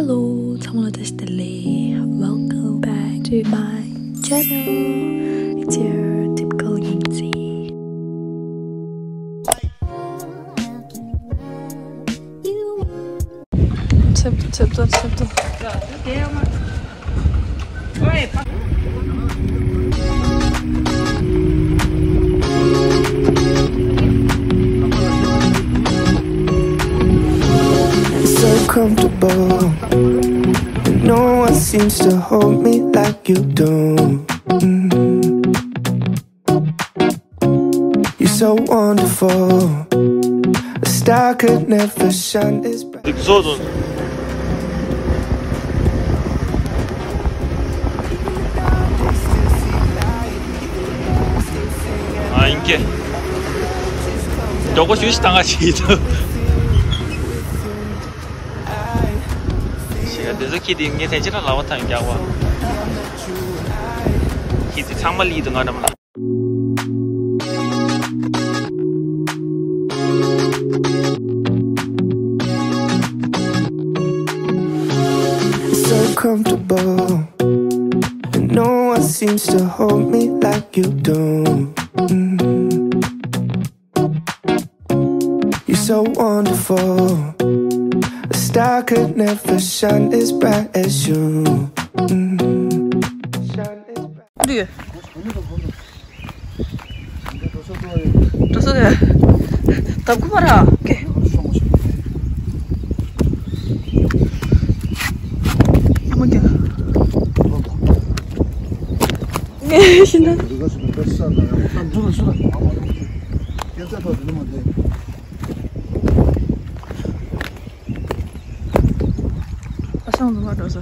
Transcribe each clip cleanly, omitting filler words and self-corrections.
Hello, welcome back to my channel. It's your typical Yingzi. Accepted. So comfortable, and no one seems to hold me like you do. You're so wonderful, a star could never shine as bright. 인게 저거 휴식 당하지 시가 돼서 키디 인게 대지라 나왔다 인게 하고 키디 정말 리딩 하려면 So comfortable, and no one seems to hold me like you do. You're so wonderful, a star could never shine as bright as you. 어디에? 저쪽에 담고 봐라. 오케이. 한번 네, 신나. 아상도 말았어.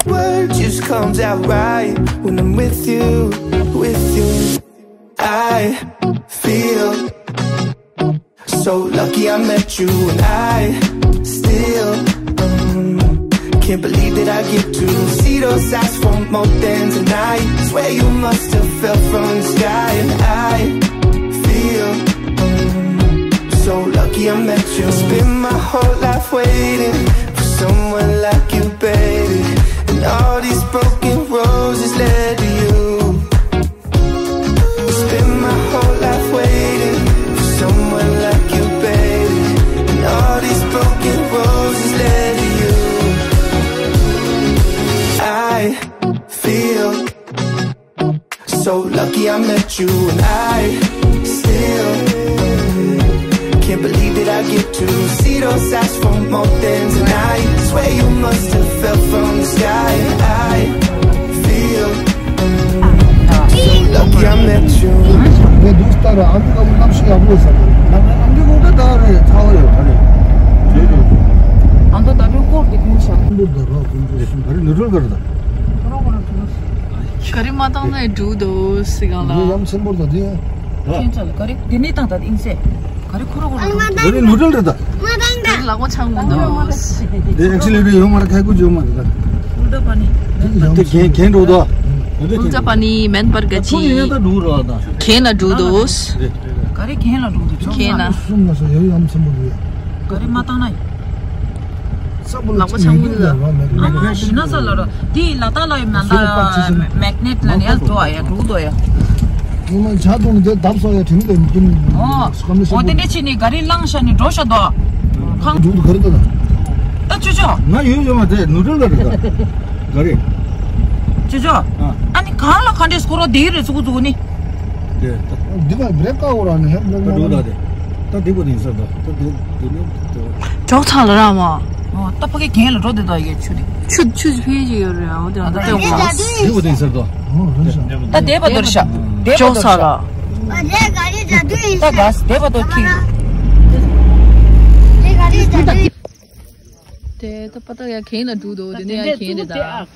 Word just comes out right when I'm with you, I feel so lucky I met you, and I still can't believe that I get to see those eyes for more than tonight. Swear you must have fell from the sky, and I feel so lucky I met you. Spend my whole life waiting for someone like you, baby. All these broken roses led to you. Spend my whole life waiting for someone like you, baby. And all these broken roses led to you. I feel so lucky I met you, and I still can't believe that I get to see those eyes for more than tonight. Swear you must have fell from the sky, and I feel so lucky I met you. 내 눈스타를 아무가 값이 안 보였어. 남자보다 다를 타워요. 안도 나를 꼬르게 무셔. 다리 늘을 거다. 가리마당에 두도 시간라. 양 셈보다 돼. 괜찮아. 가리 디니 땅다 인세. 가리 코로고. 너네 늘을 거다. 라고 창문도. 내 엑셀레이터 요마를 가고 좀 하다. 울다바니. 겐도다. 울다바니 맨버 같이. 겐나 두도스. 가리 겐나 두도. 겐나. 숨나서 여기 양 셈보다. 가리 마땅나이. 라고 창문도. 아, 지나서라. 디 라달라임 난다. 매그넷라니 알토야. 두도야. 이만 자동 답서야 되는데 좀 어디에 치니 가리 랑샤니 도셔도 강 누구 그러다 딱 주죠. 나 요즘에 누를 거다 가리 주죠. 아니 가라 칸데스 코로 데이를 주고 주고니 네 네가 브레이크아웃라는 해 누구다 다 되고 있어다 저 차라마 딱하게 개를 로데다 이게 추지 페이지를 어디 안 되고 되고 있어도 다 대바 들으셔 조사라 내가 이제 뒤에 다 가스 대바도 키 네, 또 바닥에 개인아 두도 내가 개인이다.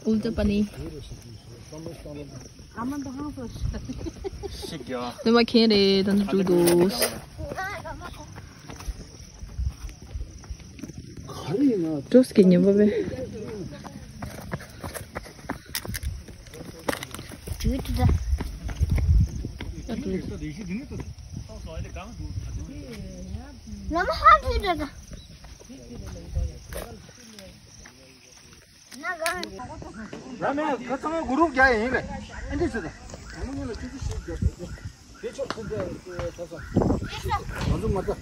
울다 빠니. 아만도 항상 시켜. 내가 개인에 던 두도. Terus kayaknya babe. Cukup dah. Nama hati dah. 라면 같은 그룹 야에 이래. 안돼 주다. 아무거나 주듯이. 대초 근데 가서. 완전 맞다.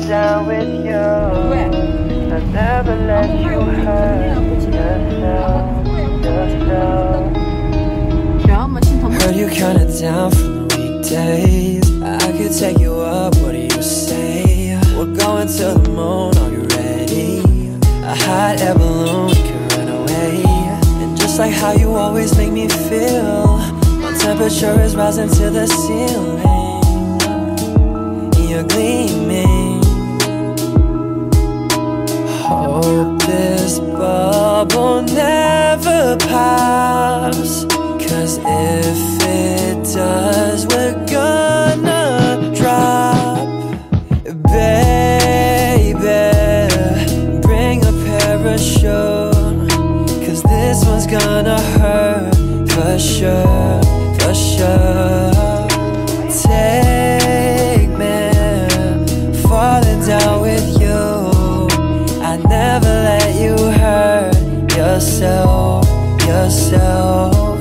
Down with you, I never let you hurt yourself. Heard you kinda down for the weekdays. I could take you up, what do you say? We're going to the moon, are you ready? A hot air balloon, we can run away. And just like how you always make me feel, my temperature is rising to the ceiling. You're gleaming. Hope this bubble never pops, 'cause if it does, we're gonna drop. Baby, bring a parachute, 'cause this one's gonna hurt for sure, for sure. Take me, falling down with you. I never let you hurt yourself, yourself.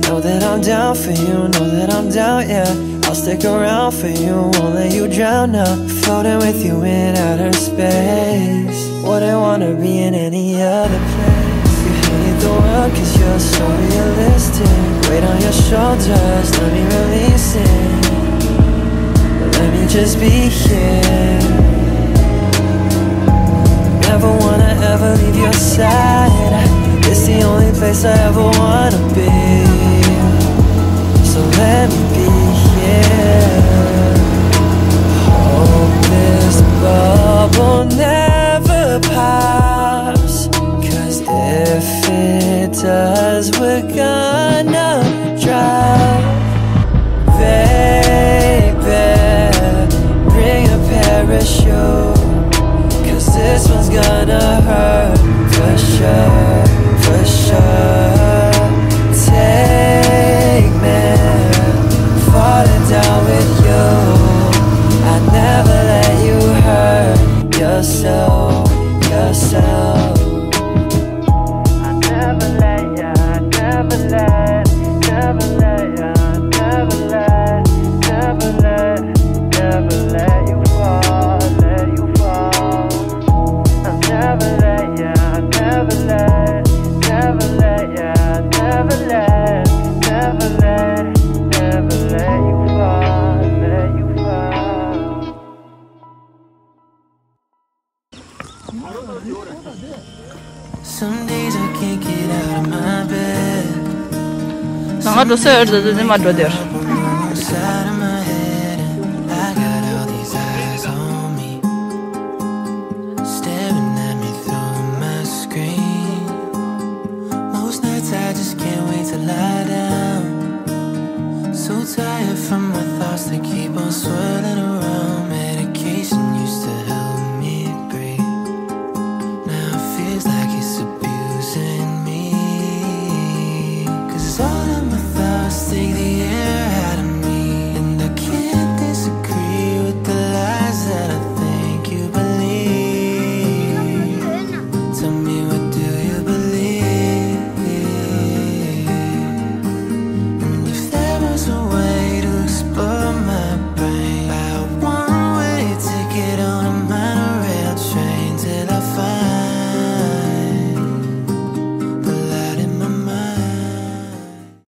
Know that I'm down for you, know that I'm down, yeah. I'll stick around for you, won't let you drown now. Floating with you in outer space, wouldn't wanna be in any other place. You hate the world 'cause you're so realistic. Weight on your shoulders, let me release it. Let me just be here. Never wanna ever leave your side. It's the only place I ever wanna be. So let me be here. Hope this bubble never pops, 'cause if it does, we're gonna drop. Baby, bring a parachute, this one's gonna hurt for sure, for sure. Take me, falling down with you. I never let you hurt yourself, yourself. I never let you, I never let, never let you, never let, never let, never let you fall, let you fall. Never let you, never let, never let you, never let, never let, never let you fall, let you fall. Some days I can't get out of my bed. 나가도 써야 되는데 맞아 돼.